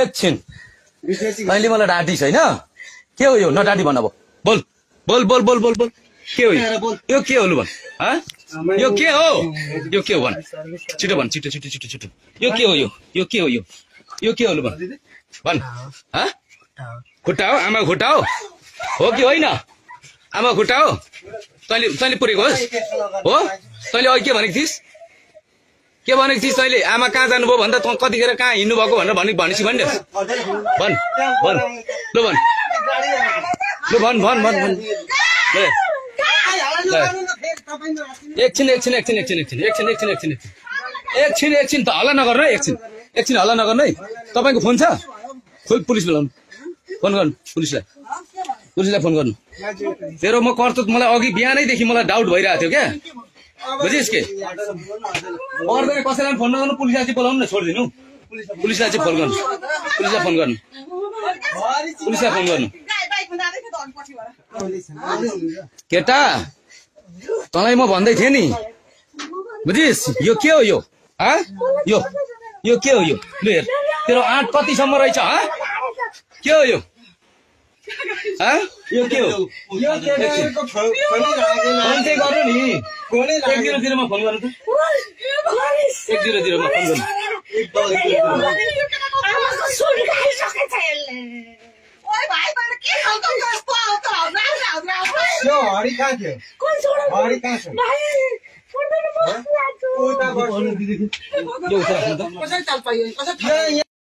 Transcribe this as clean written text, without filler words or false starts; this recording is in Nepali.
एकछिन तैँले मलाई डाँटिस होइन के हो यो नडाँटी भन अब बोल बोल बोल बोल बोल बोल के हो यो के हो लु भन यो के हो भन छिटो भन छिटो छिटो छिटो छिटो यो के हो यो के हो यो के हो लु भन खुट्टा हो आमा खुट्टा हो कि होइन आमा खुट्टा हो तैँले पुरेको होस् हो तैँले अघि के भनेको थिइस् तैँले आमा कहाँ जानुभयो भन्दा त कतिखेर कहाँ हिँड्नु भएको भनेर भनेपछि भन्ने भन भन लु भन लु भन भन भन भन एकछिन त हल्ला नगर्नु है एकछिन हल्ला नगर्नु है तपाईँको फोन छ पुलिस बोलाउनु फोन गर्नु पुलिसलाई फोन गर्नु तेरो म कर्तुत मलाई अघि बिहानैदेखि मलाई डाउट भइरहेको थियो क्या बुझिस् के पर्दैन कसैलाई फोन नगर्नु पुलिसलाई चाहिँ बोलाउनु न छोडिदिनु पुलिसलाई चाहिँ फोन गर्नु केटा तँलाई म भन्दै थिएँ नि बुझिस् यो के हो यो के हो यो लु हेर तेरो आँट कतिसम्म रहेछ के हो यो यो के हो फोन चाहिँ गर्नु नि 100 मा फोन गर्नु त 100 मा फोन गर्नु